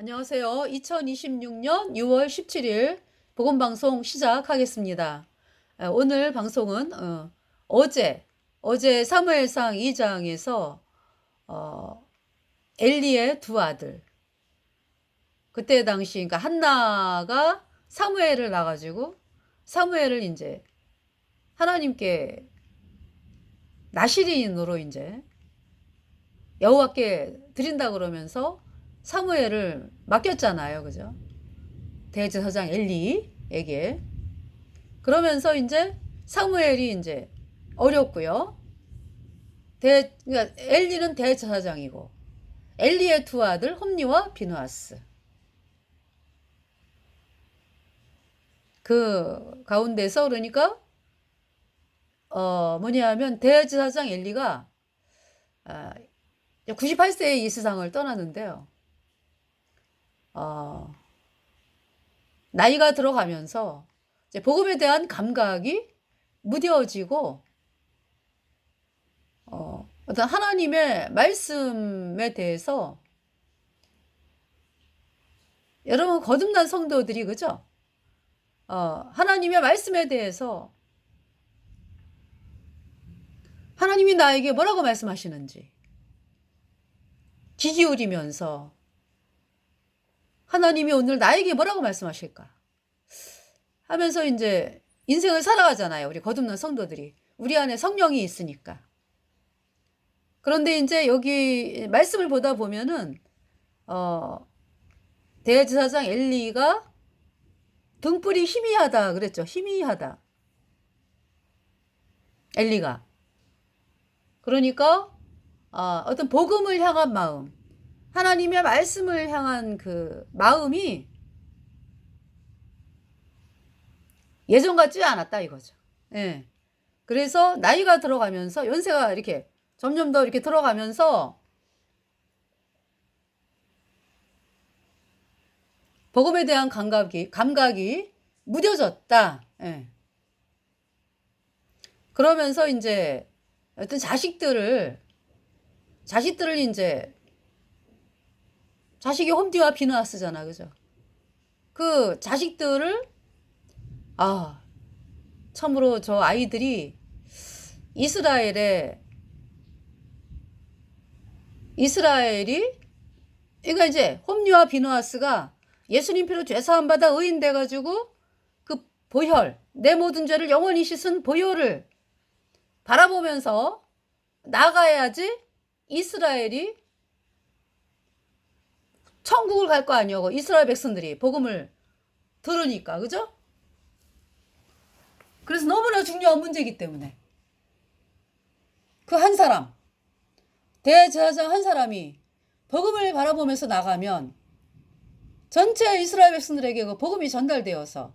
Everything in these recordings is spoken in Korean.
안녕하세요. 2026년 6월 17일 복음방송 시작하겠습니다. 오늘 방송은 어제 사무엘상 2장에서 엘리의 두 아들, 그때 당시 그러니까 한나가 사무엘을 낳아가지고 사무엘을 이제 하나님께 나시린으로 이제 여호와께 드린다 그러면서 사무엘을 맡겼잖아요. 그죠? 대제사장 엘리에게. 그러면서 이제 사무엘이 이제 어렸고요. 그러니까 엘리는 대제사장이고 엘리의 두 아들 홈니와 비누아스. 그 가운데서 그러니까 뭐냐면 대제사장 엘리가 98세에 이 세상을 떠났는데요. 나이가 들어가면서 이제 복음에 대한 감각이 무뎌지고 어떤 하나님의 말씀에 대해서 여러분 거듭난 성도들이 그죠? 하나님의 말씀에 대해서 하나님이 나에게 뭐라고 말씀하시는지 귀 기울이면서 하나님이 오늘 나에게 뭐라고 말씀하실까 하면서 이제 인생을 살아가잖아요. 우리 거듭난 성도들이. 우리 안에 성령이 있으니까. 그런데 이제 여기 말씀을 보다 보면은 대제사장 엘리가 등불이 희미하다 그랬죠. 희미하다. 엘리가. 그러니까 어떤 복음을 향한 마음, 하나님의 말씀을 향한 그 마음이 예전 같지 않았다 이거죠. 예. 그래서 나이가 들어가면서 연세가 이렇게 점점 더 이렇게 들어가면서 복음에 대한 감각이 무뎌졌다. 예. 그러면서 이제 어떤 자식들을 이제 자식이 홈디와 비누아스잖아, 그죠? 그 자식들을 참으로 저 아이들이 이스라엘이 그러니까 이제 홈리와 비누아스가 예수님 피로 죄사함 받아 의인 돼 가지고 그 보혈, 내 모든 죄를 영원히 씻은 보혈을 바라보면서 나가야지 이스라엘이 천국을 갈 거 아니오. 이스라엘 백성들이 복음을 들으니까, 그죠? 그래서 너무나 중요한 문제이기 때문에 그 한 사람, 대제사장 한 사람이 복음을 바라보면서 나가면 전체 이스라엘 백성들에게 그 복음이 전달되어서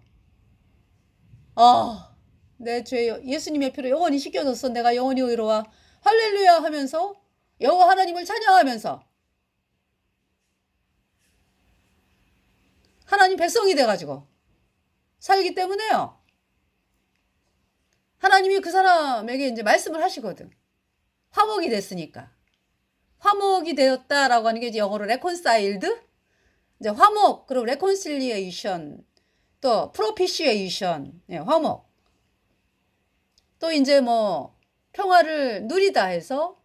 내 죄 예수님의 피로 영원히 씻겨졌어. 내가 영원히 의로워. 할렐루야 하면서 여호와 하나님을 찬양하면서 하나님 백성이 돼가지고 살기 때문에요. 하나님이 그 사람에게 이제 말씀을 하시거든. 화목이 됐으니까. 화목이 되었다라고 하는 게 이제 영어로 reconciled. 이제 화목, 그리고 reconciliation, 또 propitiation, 화목. 또 이제 뭐 평화를 누리다 해서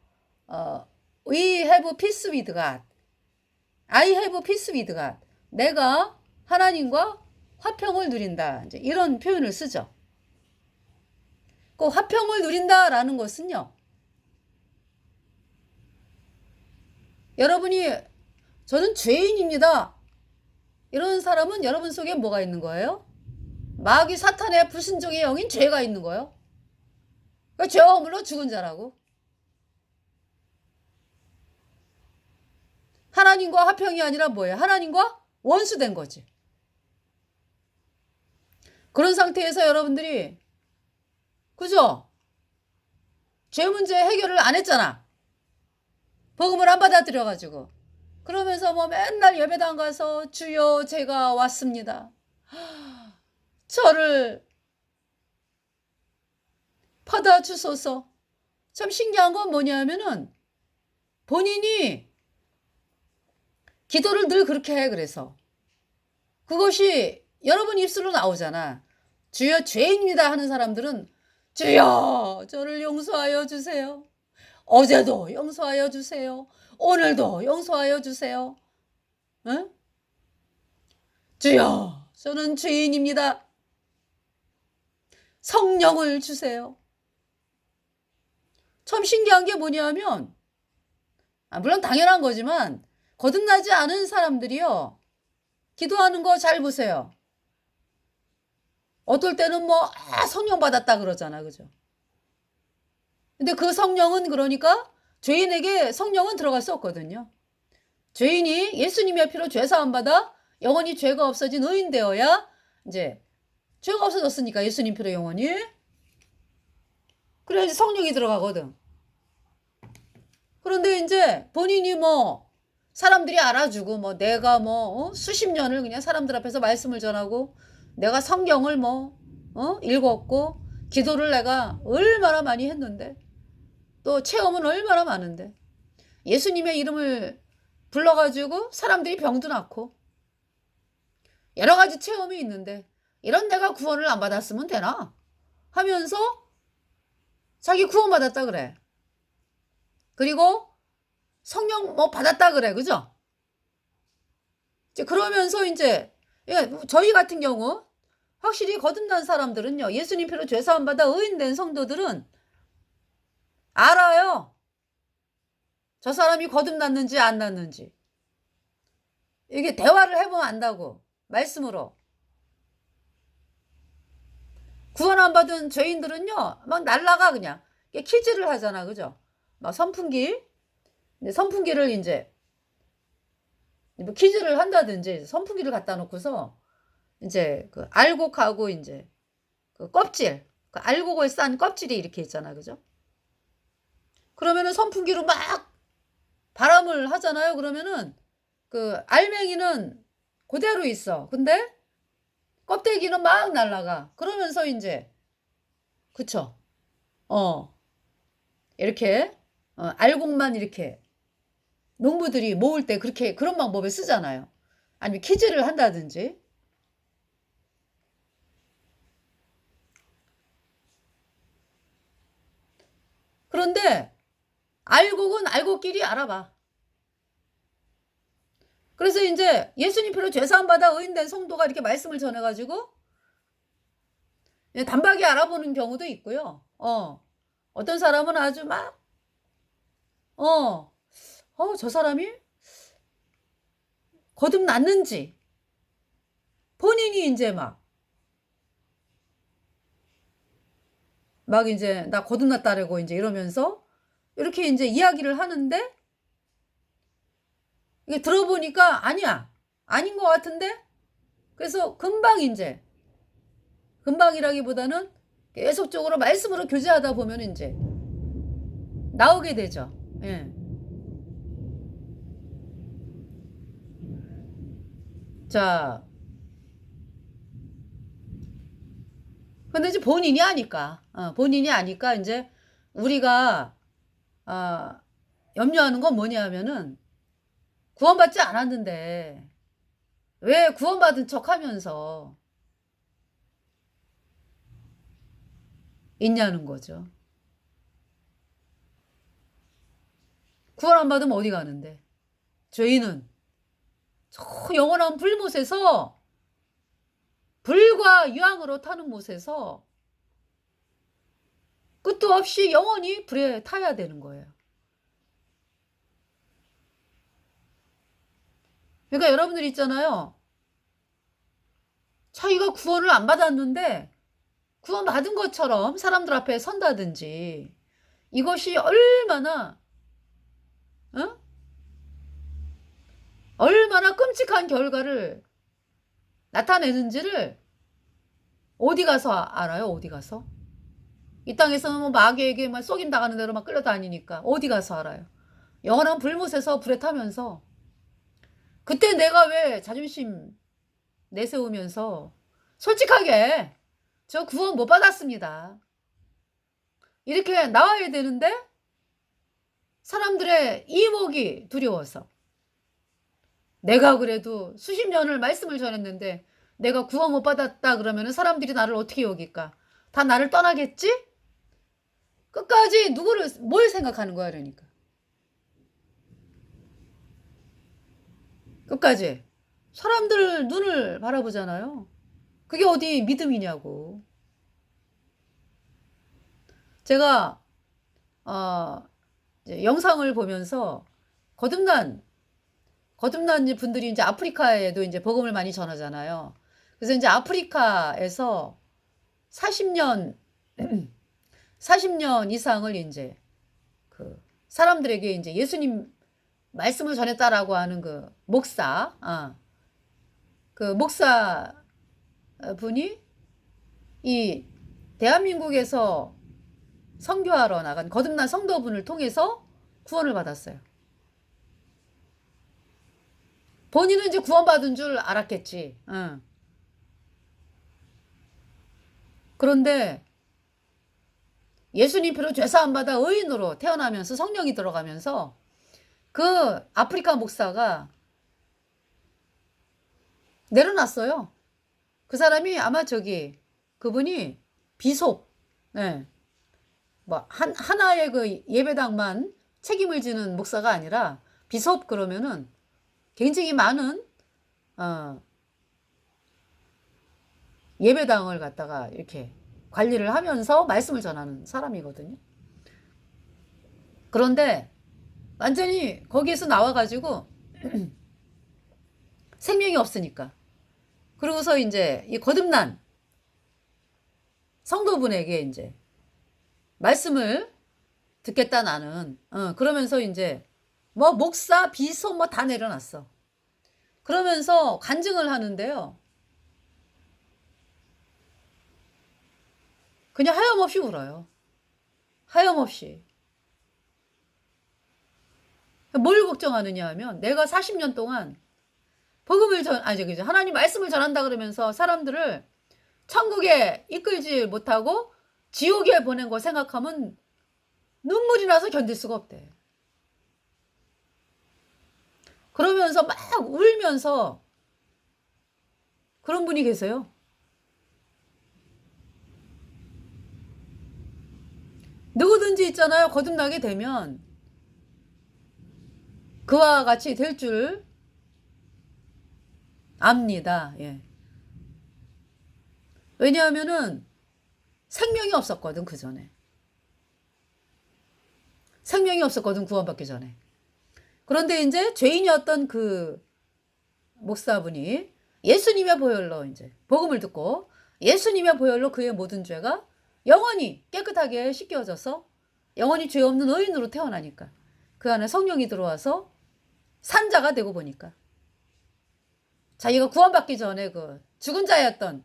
we have peace with God. I have peace with God. 내가 하나님과 화평을 누린다. 이제 이런 표현을 쓰죠. 그 화평을 누린다라는 것은요. 여러분이 저는 죄인입니다. 이런 사람은 여러분 속에 뭐가 있는 거예요? 마귀 사탄의 불순종의 영인 죄가 있는 거예요. 그러니까 죄와 허물로 죽은 자라고. 하나님과 화평이 아니라 뭐예요? 하나님과 원수된 거지. 그런 상태에서 여러분들이 그죠? 죄 문제 해결을 안 했잖아. 복음을 안 받아들여가지고. 그러면서 뭐 맨날 예배당 가서 주여 제가 왔습니다. 저를 받아주소서. 참 신기한 건 뭐냐면은 본인이 기도를 늘 그렇게 해. 그래서 그것이 여러분 입술로 나오잖아. 주여 죄인입니다 하는 사람들은 주여 저를 용서하여 주세요. 어제도 용서하여 주세요. 오늘도 용서하여 주세요. 응? 주여 저는 죄인입니다. 성령을 주세요. 참 신기한 게 뭐냐면 물론 당연한 거지만 거듭나지 않은 사람들이요. 기도하는 거 잘 보세요. 어떨 때는 뭐 성령 받았다 그러잖아. 그죠? 근데 그 성령은 그러니까 죄인에게 성령은 들어갈 수 없거든요. 죄인이 예수님의 피로 죄 사함 받아 영원히 죄가 없어진 의인 되어야 이제 죄가 없어졌으니까 예수님 피로 영원히 그래야지 성령이 들어가거든. 그런데 이제 본인이 뭐 사람들이 알아주고 뭐 내가 뭐 수십 년을 그냥 사람들 앞에서 말씀을 전하고 내가 성경을 뭐 읽었고 기도를 내가 얼마나 많이 했는데 또 체험은 얼마나 많은데 예수님의 이름을 불러가지고 사람들이 병도 낫고 여러 가지 체험이 있는데 이런 내가 구원을 안 받았으면 되나 하면서 자기 구원받았다 그래. 그리고 성령 뭐 받았다 그래. 그죠? 이제 그러면서 이제 저희 같은 경우 확실히 거듭난 사람들은요. 예수님 피로 죄사함 받아 의인된 성도들은 알아요. 저 사람이 거듭났는지 안 났는지. 이게 대화를 해보면 안다고. 말씀으로. 구원 안 받은 죄인들은요. 막 날라가 그냥. 퀴즈를 하잖아. 그죠? 막 선풍기. 선풍기를 이제 뭐 퀴즈를 한다든지 선풍기를 갖다 놓고서 이제 그 알곡하고 이제 그 껍질, 그 알곡을 싼 껍질이 이렇게 있잖아. 그죠? 그러면은 선풍기로 막 바람을 하잖아요. 그러면은 그 알맹이는 그대로 있어. 근데 껍데기는 막 날아가. 그러면서 이제 그쵸? 이렇게 알곡만 이렇게 농부들이 모을 때 그렇게 그런 방법을 쓰잖아요. 아니면 퀴즈를 한다든지. 그런데 알곡은 알곡끼리 알아봐. 그래서 이제 예수님 피로 죄사함 받아 의인된 성도가 이렇게 말씀을 전해가지고 단박에 알아보는 경우도 있고요. 어떤 사람은 아주 막 저 사람이 거듭났는지 본인이 이제 막 이제 나 거듭났다라고 이제 이러면서 이렇게 이제 이야기를 하는데 이게 들어보니까 아닌 것 같은데 그래서 금방이라기보다는 계속적으로 말씀으로 교제하다 보면 이제 나오게 되죠. 예. 자, 근데 이제 본인이 아니까 이제 우리가 염려하는 건 뭐냐면은 구원받지 않았는데 왜 구원받은 척하면서 있냐는 거죠. 구원 안 받으면 어디 가는데? 죄인은 저 영원한 불못에서 불과 유황으로 타는 못에서 끝도 없이 영원히 불에 타야 되는 거예요. 그러니까 여러분들 있잖아요. 자기가 구원을 안 받았는데 구원 받은 것처럼 사람들 앞에 선다든지 이것이 얼마나 끔찍한 결과를 나타내는지를 어디 가서 알아요? 어디 가서? 이 땅에서는 뭐 마귀에게 막 속임 당하는 대로 막 끌려다니니까 어디 가서 알아요? 영원한 불못에서 불에 타면서 그때 내가 왜 자존심 내세우면서 솔직하게 저 구원 못 받았습니다. 이렇게 나와야 되는데 사람들의 이목이 두려워서 내가 그래도 수십 년을 말씀을 전했는데 내가 구원 못 받았다 그러면은 사람들이 나를 어떻게 여길까? 다 나를 떠나겠지? 끝까지 누구를 뭘 생각하는 거야 그러니까. 끝까지 사람들 눈을 바라보잖아요. 그게 어디 믿음이냐고. 제가 이제 영상을 보면서 거듭난 분들이 이제 아프리카에도 이제 복음을 많이 전하잖아요. 그래서 이제 아프리카에서 40년 40년 이상을 이제 그 사람들에게 이제 예수님 말씀을 전했다라고 하는 그 목사, 그 목사 분이 이 대한민국에서 선교하러 나간 거듭난 성도분을 통해서 구원을 받았어요. 본인은 이제 구원받은 줄 알았겠지. 그런데 예수님 피로 죄사함 받아 의인으로 태어나면서 성령이 들어가면서 그 아프리카 목사가 내려놨어요. 그 사람이 아마 그분이 비숍, 네. 뭐 하나의 그 예배당만 책임을 지는 목사가 아니라 비숍 그러면은 굉장히 많은 예배당을 갖다가 이렇게 관리를 하면서 말씀을 전하는 사람이거든요. 그런데 완전히 거기에서 나와가지고 생명이 없으니까. 그러고서 이제 이 거듭난 성도분에게 이제 말씀을 듣겠다 나는. 그러면서 이제 뭐 목사, 비서 뭐 다 내려놨어. 그러면서 간증을 하는데요. 그냥 하염없이 울어요. 하염없이. 뭘 걱정하느냐 하면 내가 40년 동안 복음을 하나님 말씀을 전한다 그러면서 사람들을 천국에 이끌지 못하고 지옥에 보낸 거 생각하면 눈물이 나서 견딜 수가 없대. 그러면서 막 울면서 그런 분이 계세요. 누구든지 있잖아요. 거듭나게 되면 그와 같이 될 줄 압니다. 예. 왜냐하면은 생명이 없었거든, 그 전에. 생명이 없었거든, 구원받기 전에. 그런데 이제 죄인이었던 그 목사분이 예수님의 보혈로 이제 복음을 듣고 예수님의 보혈로 그의 모든 죄가 영원히 깨끗하게 씻겨져서 영원히 죄 없는 의인으로 태어나니까 그 안에 성령이 들어와서 산자가 되고 보니까 자기가 구원받기 전에 그 죽은 자였던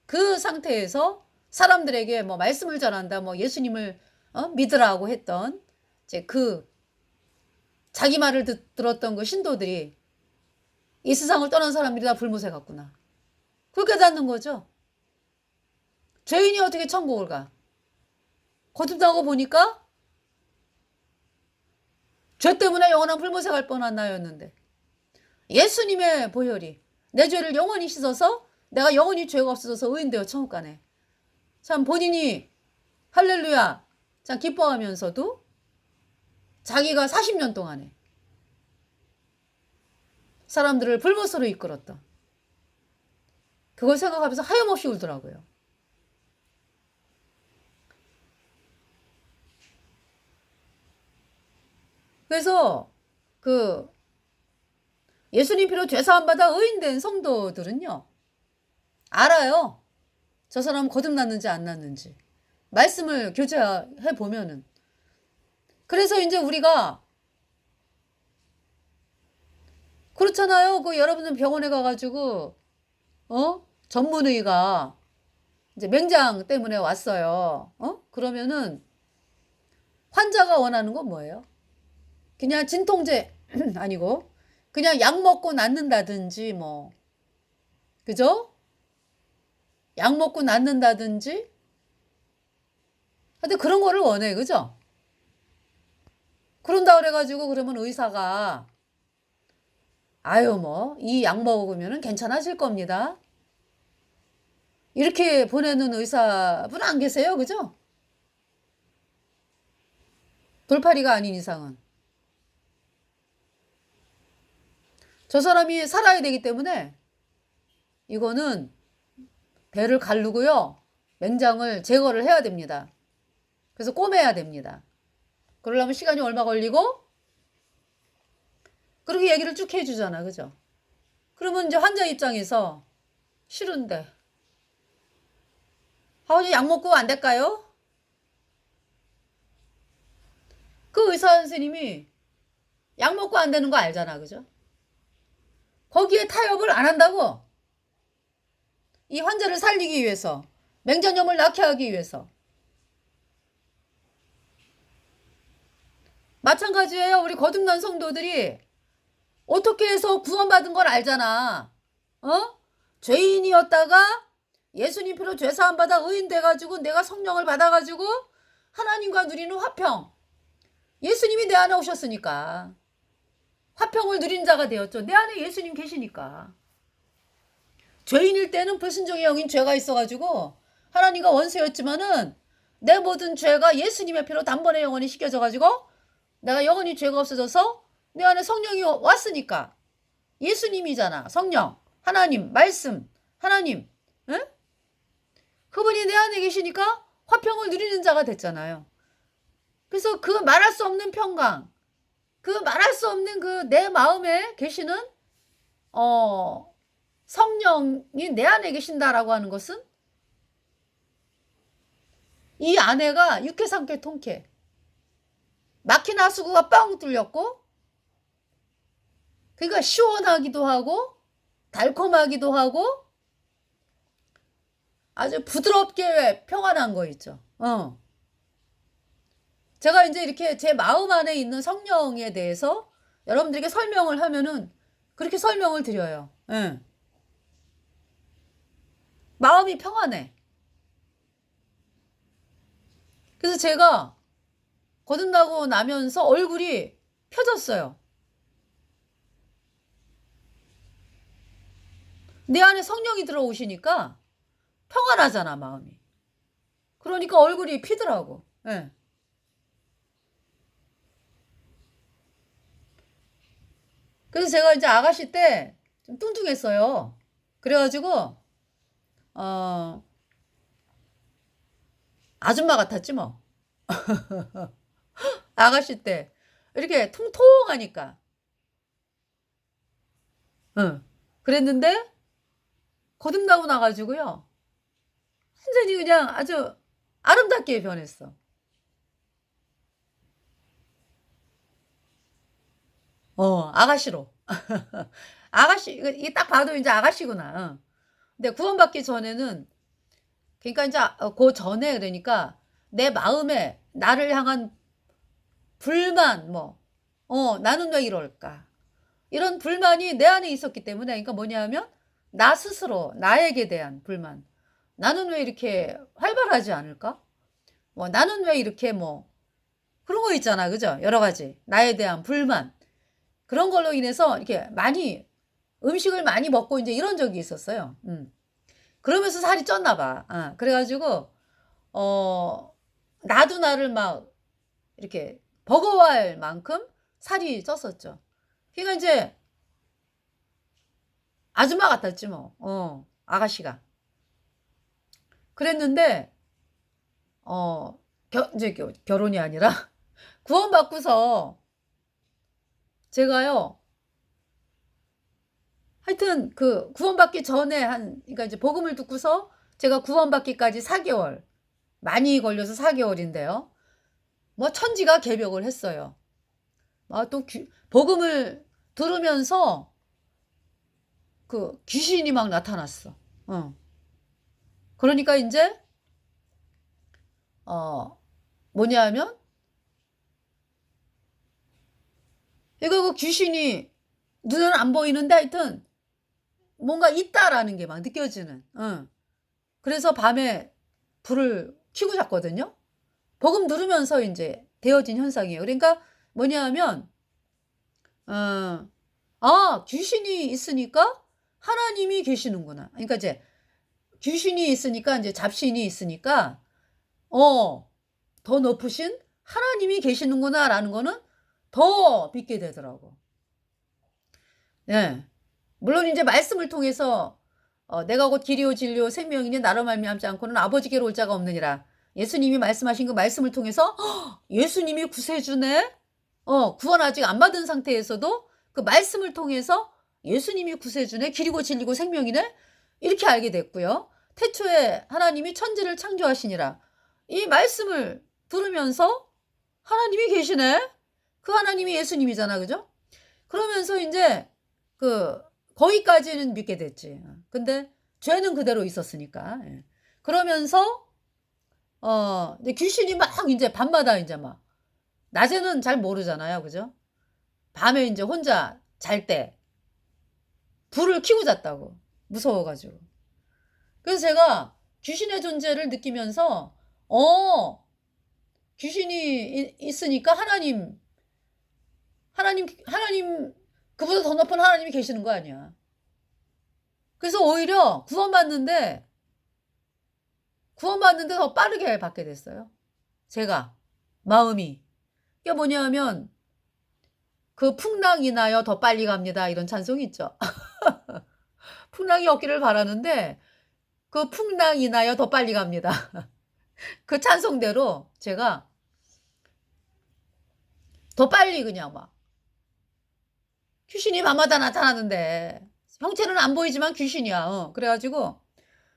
그 상태에서 사람들에게 뭐 말씀을 전한다, 뭐 예수님을 믿으라고 했던 이제 그 자기 말을 들었던 그 신도들이 이 세상을 떠난 사람들이 다 불못에 갔구나. 그걸 깨닫는 거죠. 죄인이 어떻게 천국을 가? 거듭나고 보니까 죄 때문에 영원한 불못에 갈 뻔한 나였는데 예수님의 보혈이 내 죄를 영원히 씻어서 내가 영원히 죄가 없어져서 의인되어 천국 가네. 참 본인이 할렐루야 참 기뻐하면서도 자기가 40년 동안에 사람들을 불못으로 이끌었던 그걸 생각하면서 하염없이 울더라고요. 그래서 그 예수님 피로 죄사함 받아 의인된 성도들은요. 알아요. 저 사람 거듭났는지 안 났는지. 말씀을 교제해 보면은. 그래서 이제 우리가 그렇잖아요. 그 여러분들 병원에 가가지고 전문의가 이제 맹장 때문에 왔어요. 그러면은 환자가 원하는 건 뭐예요? 그냥 진통제 아니고 그냥 약 먹고 낫는다든지 뭐 그죠? 약 먹고 낫는다든지 하여튼 그런 거를 원해. 그죠? 그런다 그래가지고 그러면 의사가 아유, 뭐, 이 약 먹으면 괜찮아질 겁니다. 이렇게 보내는 의사분 안 계세요. 그죠? 돌팔이가 아닌 이상은. 저 사람이 살아야 되기 때문에 이거는 배를 가르고요. 맹장을 제거를 해야 됩니다. 그래서 꼬매야 됩니다. 그러려면 시간이 얼마 걸리고 그렇게 얘기를 쭉 해주잖아. 그죠? 그러면 이제 환자 입장에서 싫은데 아버지 약 먹고 안 될까요? 그 의사 선생님이 약 먹고 안 되는 거 알잖아. 그죠? 거기에 타협을 안 한다고. 이 환자를 살리기 위해서, 맹장염을 낫게 하기 위해서. 마찬가지예요. 우리 거듭난 성도들이 어떻게 해서 구원받은 걸 알잖아. 어? 죄인이었다가 예수님 피로 죄사함 받아 의인 돼가지고 내가 성령을 받아가지고 하나님과 누리는 화평. 예수님이 내 안에 오셨으니까 화평을 누린 자가 되었죠. 내 안에 예수님 계시니까. 죄인일 때는 불순종의 영인 죄가 있어가지고 하나님과 원수였지만은 내 모든 죄가 예수님의 피로 단번에 영원히 씻겨져가지고 내가 영원히 죄가 없어져서 내 안에 성령이 왔으니까. 예수님이잖아. 성령, 하나님, 말씀, 하나님. 응? 그분이 내 안에 계시니까 화평을 누리는 자가 됐잖아요. 그래서 그 말할 수 없는 평강, 그 말할 수 없는 그 내 마음에 계시는 성령이 내 안에 계신다라고 하는 것은 이 아내가 육회 삼켜 통쾌 막힌 하수구가 뻥 뚫렸고 그러니까 시원하기도 하고 달콤하기도 하고 아주 부드럽게 평안한 거 있죠. 제가 이제 이렇게 제 마음 안에 있는 성령에 대해서 여러분들에게 설명을 하면은 그렇게 설명을 드려요. 예. 마음이 평안해. 그래서 제가 거듭나고 나면서 얼굴이 펴졌어요. 내 안에 성령이 들어오시니까 평안하잖아, 마음이. 그러니까 얼굴이 피더라고. 예. 그래서 제가 이제 아가씨 때 좀 뚱뚱했어요. 그래가지고, 아줌마 같았지 뭐. 아가씨 때. 이렇게 통통하니까. 응. 그랬는데, 거듭나고 나가지고요. 완전히 그냥 아주 아름답게 변했어. 아가씨로. 아가씨, 이게 딱 봐도 이제 아가씨구나. 근데 구원받기 전에는, 그러니까 이제 그 전에 그러니까 내 마음에 나를 향한 불만, 나는 왜 이럴까? 이런 불만이 내 안에 있었기 때문에, 그러니까 뭐냐면, 나 스스로, 나에게 대한 불만. 나는 왜 이렇게 활발하지 않을까? 나는 왜 이렇게 그런 거 있잖아. 그죠? 여러 가지. 나에 대한 불만. 그런 걸로 인해서 이렇게 많이, 음식을 많이 먹고 이제 이런 적이 있었어요. 그러면서 살이 쪘나 봐. 그래가지고, 나도 나를 막 이렇게 버거워할 만큼 살이 쪘었죠. 그러니까 이제 아줌마 같았지 뭐. 아가씨가. 그랬는데 이제 결혼이 아니라 구원받고서 제가요. 하여튼 그 구원받기 전에 그러니까 이제 복음을 듣고서 제가 구원받기까지 4개월 많이 걸려서 4개월인데요. 천지가 개벽을 했어요. 또 복음을 들으면서 그 귀신이 막 나타났어. 그러니까 이제 뭐냐면 이거 그 귀신이 눈은 안 보이는데 하여튼 뭔가 있다라는 게 막 느껴지는. 그래서 밤에 불을 켜고 잤거든요. 복음 들으면서 이제 되어진 현상이에요. 그러니까 뭐냐면 귀신이 있으니까 하나님이 계시는구나. 그러니까 이제 귀신이 있으니까 이제 잡신이 있으니까 더 높으신 하나님이 계시는구나라는 거는 더 믿게 되더라고. 예. 물론 이제 말씀을 통해서 내가 곧 길이요 진리요 생명이니 나로 말미암지 않고는 아버지께로 올 자가 없느니라. 예수님이 말씀하신 그 말씀을 통해서 예수님이 구세주네. 구원 아직 안 받은 상태에서도 그 말씀을 통해서 예수님이 구세주네, 길이고 진리고 생명이네, 이렇게 알게 됐고요. 태초에 하나님이 천지를 창조하시니라. 이 말씀을 들으면서 하나님이 계시네. 그 하나님이 예수님이잖아, 그죠? 그러면서 이제 거기까지는 믿게 됐지. 근데 죄는 그대로 있었으니까. 예. 그러면서 이제 귀신이 막 이제 밤마다 이제 막 낮에는 잘 모르잖아요, 그죠? 밤에 이제 혼자 잘 때 불을 켜고 잤다고, 무서워가지고. 그래서 제가 귀신의 존재를 느끼면서 귀신이 있으니까 하나님 그보다 더 높은 하나님이 계시는 거 아니야. 그래서 오히려 구원받는데 더 빠르게 받게 됐어요. 제가 마음이. 그게 뭐냐면 그 풍랑이 나요 더 빨리 갑니다, 이런 찬송이 있죠. 풍랑이 없기를 바라는데 그 풍랑이 나요 더 빨리 갑니다. 그 찬송대로 제가 더 빨리 그냥 막 귀신이 밤마다 나타나는데 형체는 안 보이지만 귀신이야. 그래가지고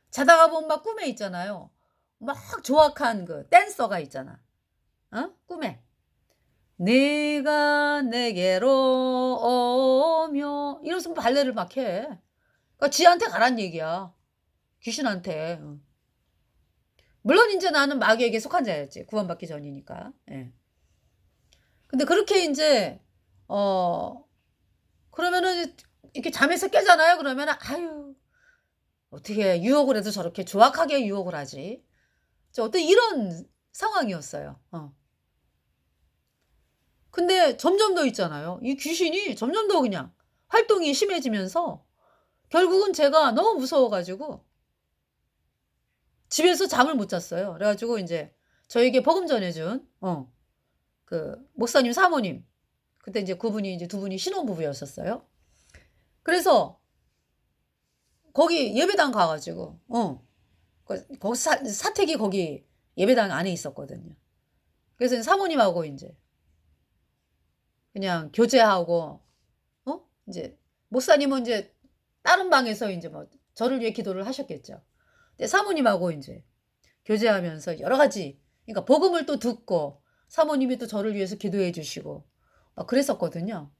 자다가 보면 막 꿈에 있잖아요. 막 조악한 그 댄서가 있잖아. 꿈에 네가 내게로 오며 이러면서 발레를 막 해. 그러니까 지한테 가란 얘기야. 귀신한테. 물론 이제 나는 마귀에게 속한 자였지. 구원받기 전이니까. 예. 근데 그렇게 이제 그러면은 이렇게 잠에서 깨잖아요. 그러면은 아유, 어떻게 유혹을 해도 저렇게 조악하게 유혹을 하지? 어떤 이런 상황이었어요. 근데 점점 더 있잖아요. 이 귀신이 점점 더 그냥 활동이 심해지면서 결국은 제가 너무 무서워가지고 집에서 잠을 못 잤어요. 그래가지고 이제 저에게 복음 전해준 그 목사님 사모님, 그때 이제 그분이 이제 두 분이 신혼부부였었어요. 그래서 거기 예배당 가가지고 거기 사택이 거기 예배당 안에 있었거든요. 그래서 사모님하고 이제 그냥 교제하고 이제 목사님은 이제 다른 방에서 이제 뭐 저를 위해 기도를 하셨겠죠. 근데 사모님하고 이제 교제하면서 여러 가지, 그러니까 복음을 또 듣고 사모님이 또 저를 위해서 기도해 주시고 막 그랬었거든요.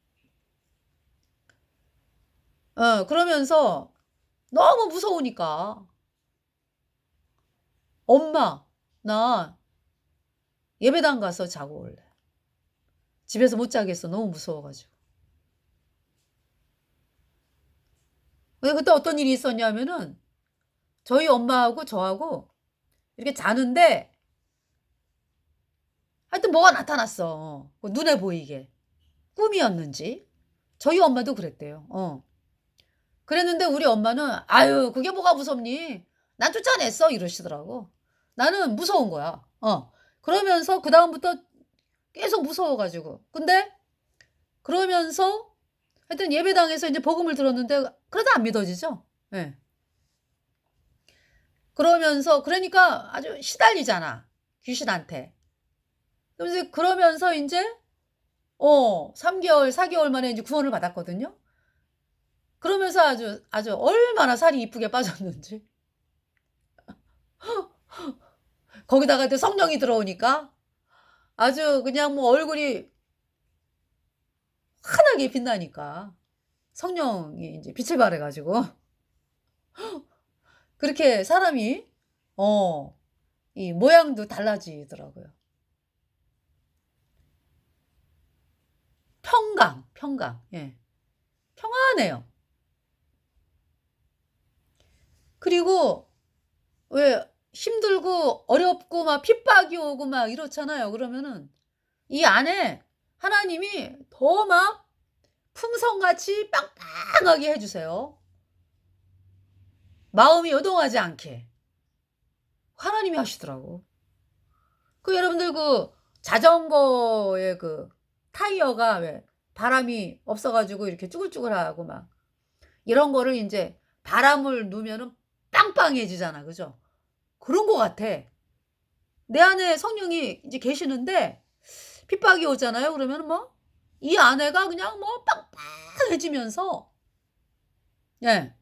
그러면서 너무 무서우니까 엄마, 나 예배당 가서 자고 올래. 집에서 못 자겠어. 너무 무서워가지고. 근데 그때 어떤 일이 있었냐면은 저희 엄마하고 저하고 이렇게 자는데 하여튼 뭐가 나타났어. 눈에 보이게. 꿈이었는지. 저희 엄마도 그랬대요. 그랬는데 우리 엄마는 아유, 그게 뭐가 무섭니? 난 쫓아냈어, 이러시더라고. 나는 무서운 거야. 그러면서 그다음부터 계속 무서워가지고. 근데 그러면서 하여튼 예배당에서 이제 복음을 들었는데 그래도 안 믿어지죠. 예. 그러니까 아주 시달리잖아, 귀신한테. 그러면서 이제 3개월, 4개월 만에 이제 구원을 받았거든요. 그러면서 아주 얼마나 살이 이쁘게 빠졌는지. 거기다가 또 성령이 들어오니까 아주 그냥 뭐 얼굴이 환하게 빛나니까 성령이 이제 빛을 발해가지고 그렇게 사람이 이 모양도 달라지더라고요. 평강. 예. 평안해요. 그리고 왜 힘들고 어렵고 막 핍박이 오고 막 이렇잖아요. 그러면은 이 안에 하나님이 더 막 풍선같이 빵빵하게 해주세요. 마음이 요동하지 않게. 하나님이 하시더라고. 그 여러분들 그 자전거의 그 타이어가 왜 바람이 없어가지고 이렇게 쭈글쭈글하고 막 이런 거를 이제 바람을 누면은 빵빵해지잖아. 그죠? 그런 거 같아. 내 안에 성령이 이제 계시는데 핍박이 오잖아요. 그러면 뭐 이 안에가 그냥 뭐 빵빵해지면서 예.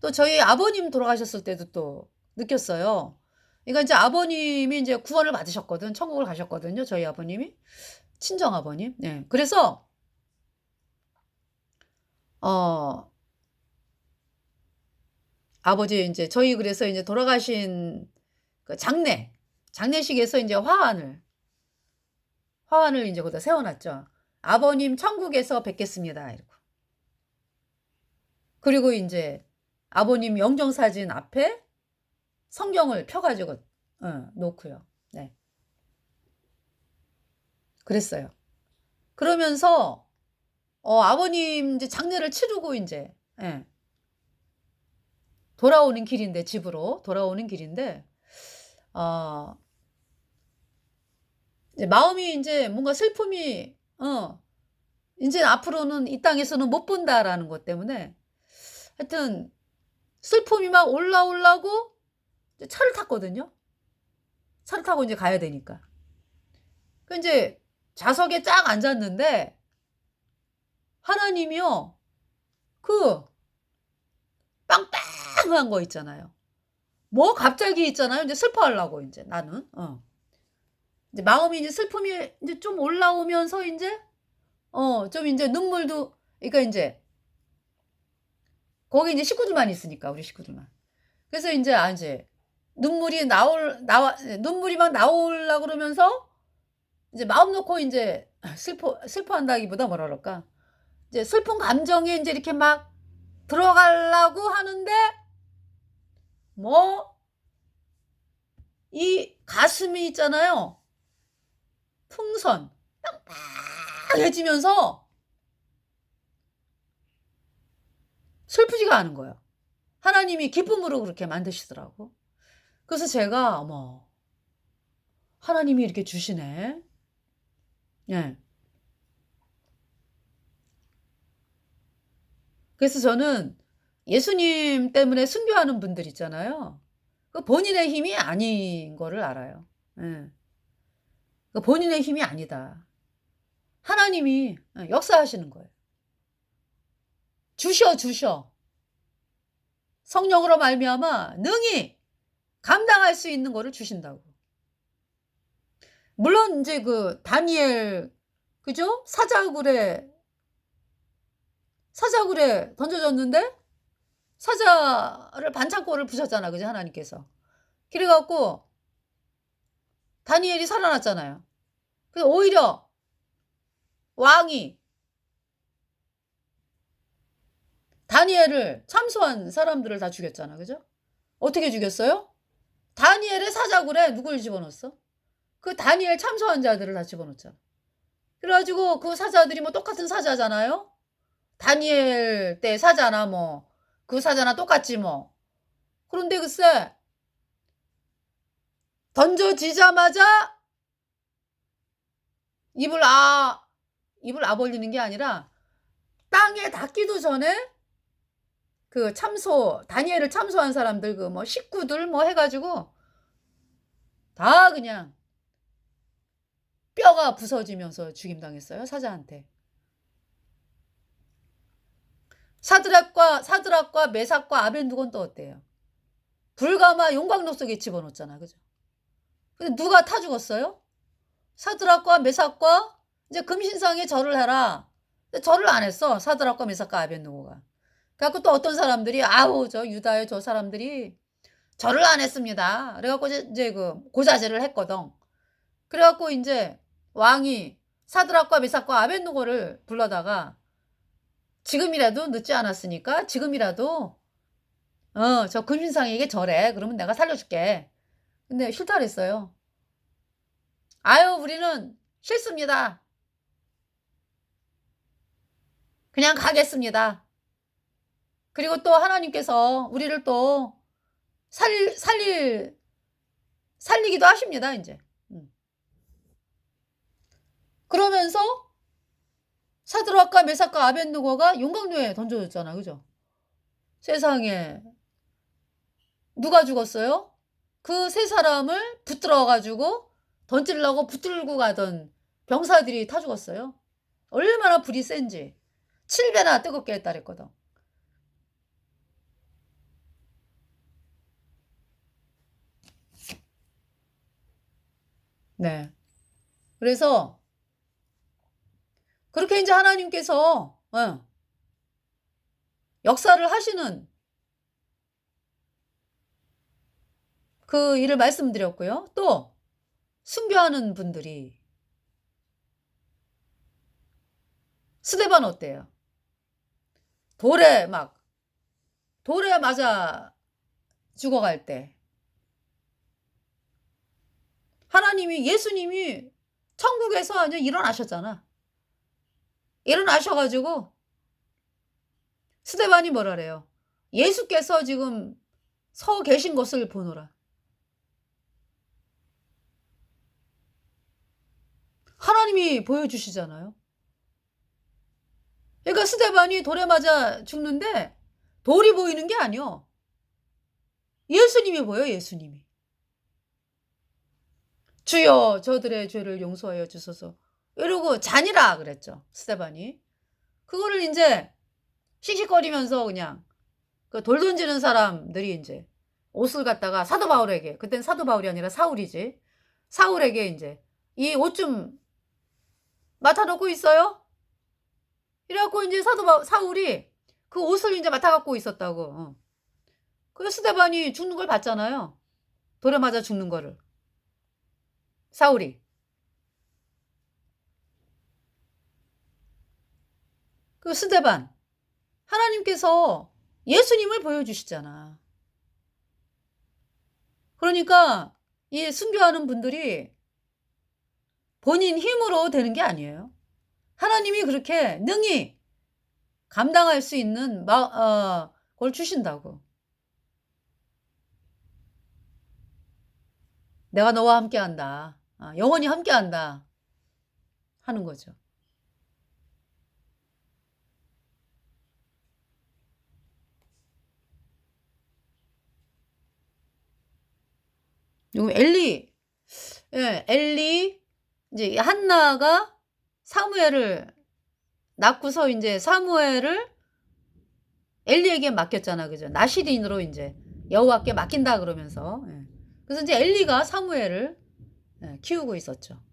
또 저희 아버님 돌아가셨을 때도 또 느꼈어요. 그러니까 이제 아버님이 이제 구원을 받으셨거든. 천국을 가셨거든요. 저희 아버님이. 친정 아버님. 예. 그래서 어 아버지 인제 저희 그래서 인제 돌아가신 그 장례식에서 인제 화환을 인제 거기다 세워 놨죠. "아버님 천국에서 뵙겠습니다." 이러고. 그리고 인제 아버님 영정사진 앞에 성경을 펴 가지고 놓고요. 네. 그랬어요. 그러면서 아버님 인제 장례를 치르고 인제 예. 돌아오는 길인데 집으로 돌아오는 길인데 어 이제 마음이 인제 뭔가 슬픔이 인제 '앞으로는 이 땅에서는 못 본다.'라는 것 때문에 하여튼 슬픔이 막 올라오려고 이제 차를 탔거든요. 차를 타고 인제 가야 되니까. 그 인제 좌석에 쫙 앉았는데 하나님이요. 그 빵빵한 거 있잖아요. 뭐 갑자기 있잖아요. 인제 슬퍼하려고 인제 나는. 이제 마음이 이제 슬픔이 인제 좀 올라오면서 인제 좀 인제 눈물도 그러니까 인제 거기 인제 식구들만 있으니까 우리 식구들만. 그래서 인제 인제 눈물이 눈물이 막 나오려 그러면서 이제 마음 놓고 인제 슬퍼한다기보다 뭐라 그럴까? 이제 슬픈 감정에 인제 이렇게 막 들어가려고 하는데 뭐 이 가슴이 있잖아요. 풍선 빵빵해지면서 슬프지가 않은 거예요. 하나님이 기쁨으로 그렇게 만드시더라고. 그래서 제가 '어머 하나님이 이렇게 주시네.' 예. 그래서 저는 예수님 때문에 순교하는 분들 있잖아요. 그 본인의 힘이 아닌 거를 알아요. 예. 그 본인의 힘이 아니다. 하나님이 역사하시는 거예요. 주셔. 성령으로 말미암아 능히 감당할 수 있는 거를 주신다고. 물론 인제 그 다니엘 그죠? 사자굴에 던져졌는데 사자를 반창고를 부셨잖아. 그죠? 하나님께서. 그래 갖고 다니엘이 살아났잖아요. 그래서 오히려 왕이 다니엘을 참소한 사람들을 다 죽였잖아. 그죠? 어떻게 죽였어요? 다니엘의 사자굴에 누굴 집어넣었어? 그 다니엘 참소한 자들을 다 집어넣었잖아. 그래 가지고 그 사자들이 뭐 똑같은 사자잖아요. 다니엘 때 사자나 뭐 그 사자나 똑같지 뭐. 그런데 글쎄 던져지자마자 입을 벌리는 게 아니라 땅에 닿기도 전에 그 다니엘을 참소한 사람들 그 뭐 식구들 뭐 해 가지고 다 그냥 뼈가 부서지면서 죽임당했어요, 사자한테. 사드락과 메삭과 아벤누고는 또 어때요? 불가마 용광로 속에 집어넣었잖아. 그죠? 근데 누가 타 죽었어요? 사드락과 메삭과 이제 금신상에 절을 해라. 근데 절을 안 했어. 사드락과 메삭과 아벤누고가. 그래 갖고 또 어떤 사람들이 "아우 저 유다의 저 사람들이 절을 안 했습니다." 그래 갖고 이제 그 고자질을 했거든. 그래 갖고 인제 왕이 사드락과 메삭과 아벤누고를 불러다가 "지금이라도 늦지 않았으니까 지금이라도 저 금신상에게 절해. 그러면 내가 살려 줄게." 근데 싫다 그랬어요. "아유 우리는 싫습니다." 그냥 가겠습니다. 그리고 또 하나님께서 우리를 또 살리기도 하십니다, 이제. 그러면서 사드락과 메삭과 아벳느고가 용광로에 던져졌잖아, 그죠? 세상에. 누가 죽었어요? 그 세 사람을 붙들어 가지고 던지려고 붙들고 가던 병사들이 타 죽었어요. 얼마나 불이 센지. 7배나 뜨겁게 했다 그랬거든. 네. 그래서 그렇게 이제 하나님께서 역사를 하시는 그 일을 말씀드렸고요. 또 순교하는 분들이 스데반 어때요? 돌에 맞아 죽어갈 때 하나님이 예수님이 천국에서 이제 일어나셨잖아. 일어나셔 가지고 스데반이 뭐라 그래요? 예수께서 지금 서 계신 것을 보노라. 하나님이 보여주시잖아요. 그러니까 스데반이 돌에 맞아 죽는데 돌이 보이는 게 아니요. 예수님이 보여요, 예수님이. 주여 저들의 죄를 용서하여 주소서. 이러고 잔이라 그랬죠, 스데반이. 그거를 이제 씩씩거리면서 그냥 그 돌 던지는 사람들이 이제 옷을 갖다가 사도 바울에게, 그땐 사도 바울이 아니라 사울이지. 사울에게 이제 이 옷 좀 맡아놓고 있어요? 이래갖고 이제 사울이 그 옷을 이제 맡아갖고 있었다고. 그 스데반이 죽는 걸 봤잖아요. 돌에 맞아 죽는 거를. 사울이. 그 스데반. 하나님께서 예수님을 보여주시잖아. 그러니까 이 순교하는 분들이 본인 힘으로 되는 게 아니에요. 하나님이 그렇게 능히 감당할 수 있는 걸 주신다고. 내가 너와 함께한다. 영원히 함께한다. 하는 거죠. 그리고 엘리, 이제 한나가 사무엘을 낳고서 이제 사무엘을 엘리에게 맡겼잖아, 그죠? 나시린으로 이제 여호와께 맡긴다 그러면서. 그래서 이제 엘리가 사무엘을 키우고 있었죠.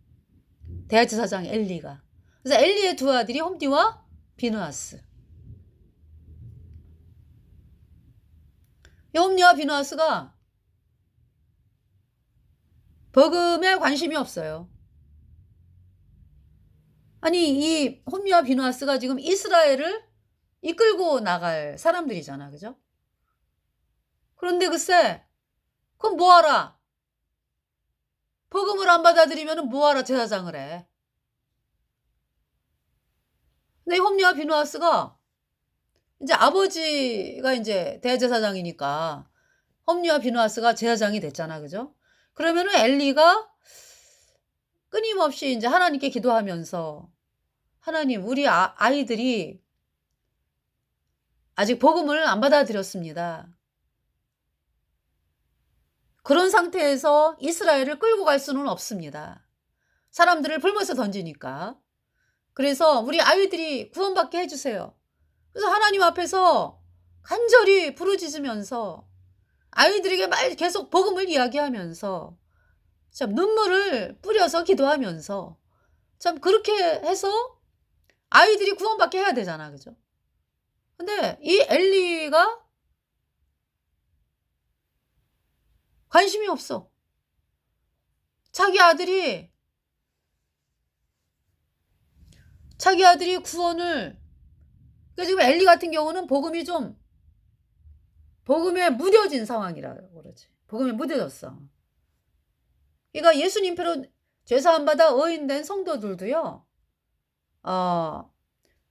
대제사장 엘리가. 그래서 엘리의 두 아들이 홈디와 비느하스. 홈디와 비느하스가 복음에 관심이 없어요. 아니 이 홈디와 비느하스가 지금 이스라엘을 이끌고 나갈 사람들이잖아, 그죠? 그런데 글쎄, 그럼 뭐하라? 복음을 안 받아들이면 뭐하라 제사장을 해? 근데 홈리와 비누하스가 이제 아버지가 이제 대제사장이니까 홈리와 비누하스가 제사장이 됐잖아, 그죠? 그러면은 엘리가 끊임없이 이제 하나님께 기도하면서 하나님, 우리 아이들이 아직 복음을 안 받아들였습니다. 그런 상태에서 이스라엘을 끌고 갈 수는 없습니다. 사람들을 불못에 던지니까. 그래서 우리 아이들이 구원받게 해주세요. 그래서 하나님 앞에서 간절히 부르짖으면서 아이들에게 계속 복음을 이야기하면서 참 눈물을 뿌려서 기도하면서 참 그렇게 해서 아이들이 구원받게 해야 되잖아, 그죠? 근데 이 엘리가 관심이 없어. 자기 아들이 구원을, 그러니까 지금 엘리 같은 경우는 복음에 무뎌진 상황이라고 그러지. 복음에 무뎌졌어. 그러니까 예수님표로 죄사함 받아 의인된 성도들도요,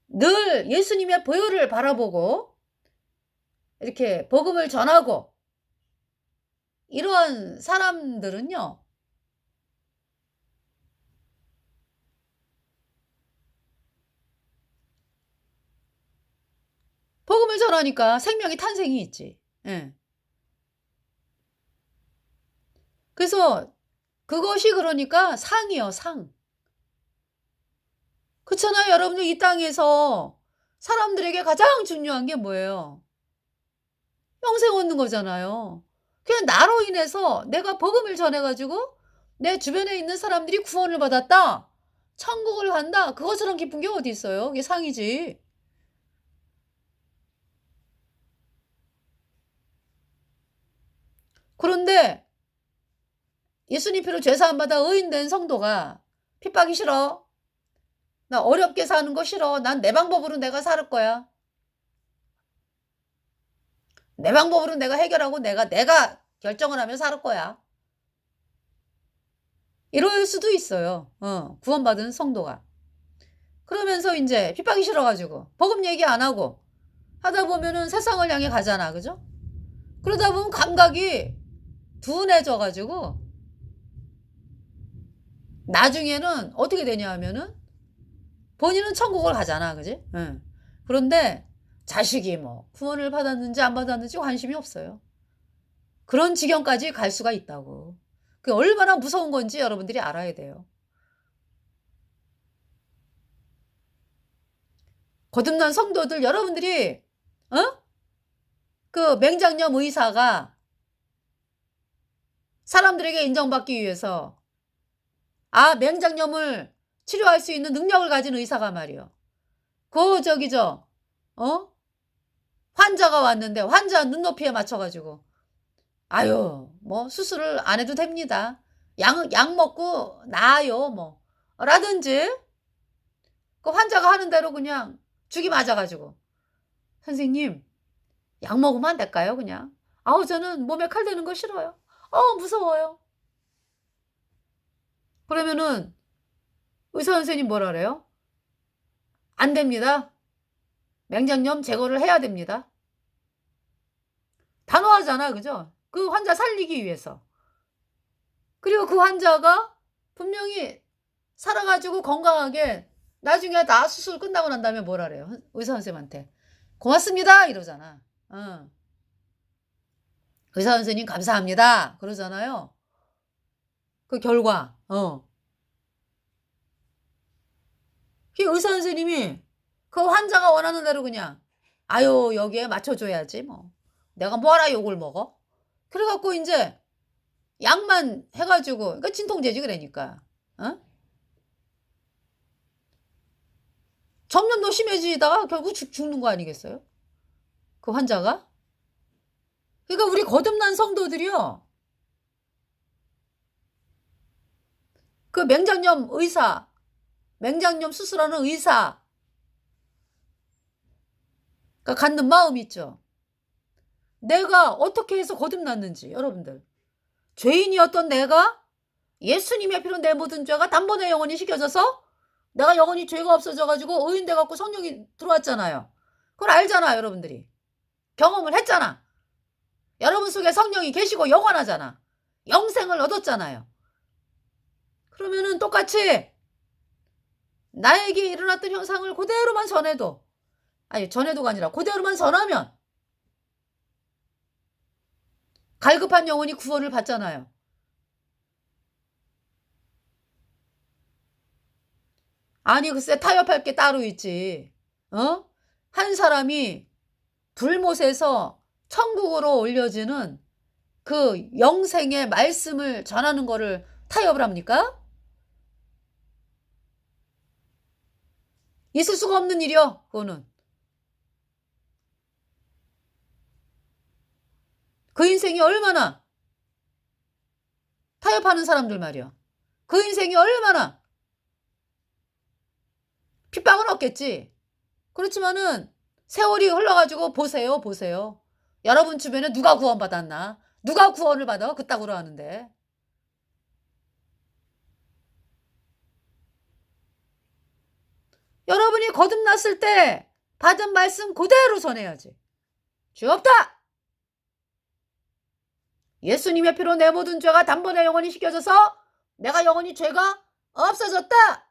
늘 예수님의 보혈을 바라보고 이렇게 복음을 전하고 이러한 사람들은요. 복음을 전하니까 생명이 탄생이 있지. 예. 그래서 그것이 그러니까 상이요, 상. 그렇잖아요. 여러분들 이 땅에서 사람들에게 가장 중요한 게 뭐예요? 영생 얻는 거잖아요. 그냥 나로 인해서 내가 복음을 전해 가지고 내 주변에 있는 사람들이 구원을 받았다. 천국을 간다. 그것처럼 기쁜 게 어디 있어요? 그게 상이지. 그런데 예수님 피로 죄 사함 받아 의인된 성도가 핍박이 싫어. 나 어렵게 사는 거 싫어. 난 내 방법으로 내가 살 거야. 내 방법으로 내가 해결하고 내가 결정을 하며 살 거야. 이럴 수도 있어요. 구원받은 성도가. 그러면서 인제 핍박이 싫어 가지고 복음 얘기 안 하고 하다 보면은 세상을 향해 가잖아. 그죠? 그러다 보면 감각이 둔해져 가지고 나중에는 어떻게 되냐 하면은 본인은 천국을 가잖아. 그지? 예. 그런데 자식이 뭐 구원을 받았는지 안 받았는지 관심이 없어요. 그런 지경까지 갈 수가 있다고. 그게 얼마나 무서운 건지 여러분들이 알아야 돼요. 거듭난 성도들 여러분들이 어? 그 맹장염 의사가 사람들에게 인정받기 위해서 맹장염을 치료할 수 있는 능력을 가진 의사가 말이요. 그 저기 어? 환자가 왔는데 환자 눈높이에 맞춰 가지고 "아유 뭐 수술을 안 해도 됩니다. 약 먹고 나아요." 뭐 라든지 그 환자가 하는 대로 그냥 죽이 맞아 가지고 "선생님 약 먹으면 안 될까요 그냥? 아우 저는 몸에 칼 대는 거 싫어요. 무서워요." 그러면은 의사 선생님 뭐라 그래요? "안 됩니다. 맹장염 제거를 해야 됩니다." 단호하잖아. 그죠? 그 환자 살리기 위해서. 그리고 그 환자가 분명히 살아 가지고 건강하게 나중에 나 수술 끝나고 난 다음에 뭐라 그래요? 의사 선생님한테. "고맙습니다." 이러잖아. 어. "의사 선생님 감사합니다." 그러잖아요. 그 결과 그 의사 선생님이 그 환자가 원하는 대로 그냥 "아유 여기에 맞춰 줘야지 뭐. 내가 뭐하라 욕을 먹어?" 그래 갖고 인제 약만 해 가지고 그러니까 진통제지 그러니까. 어? 점점 더 심해지다가 결국 죽는 거 아니겠어요? 그 환자가? 그러니까 우리 거듭난 성도들이요. 그 맹장염 수술하는 의사가 갖는 마음 있죠. 내가 어떻게 해서 거듭났는지 여러분들. 죄인이었던 내가 예수님의 피로 내 모든 죄가 단번에 영원히 씻겨져서 내가 영원히 죄가 없어져 가지고 의인 돼 갖고 성령이 들어왔잖아요. 그걸 알잖아 여러분들이. 경험을 했잖아. 여러분 속에 성령이 계시고 영원하잖아. 영생을 얻었잖아요. 그러면은 똑같이 나에게 일어났던 현상을 그대로만 전해도 전해도가 아니라 그대로만 전하면 갈급한 영혼이 구원을 받잖아요. 아니 글쎄 타협할 게 따로 있지. 어? 한 사람이 불못에서 천국으로 올려지는 그 영생의 말씀을 전하는 거를 타협을 합니까? 있을 수가 없는 일이요 그거는. 그 인생이 얼마나 타협하는 사람들 말이야. 그 인생이 얼마나 핍박은 없겠지. 그렇지만은 세월이 흘러 가지고 보세요, 보세요. 여러분 주변에 누가 구원받았나? 누가 구원을 받아 그따구로 하는데. 여러분이 거듭났을 때 받은 말씀 그대로 전해야지. 죄 없다. 예수님의 피로 내 모든 죄가 단번에 영원히 씻겨져서 내가 영원히 죄가 없어졌다.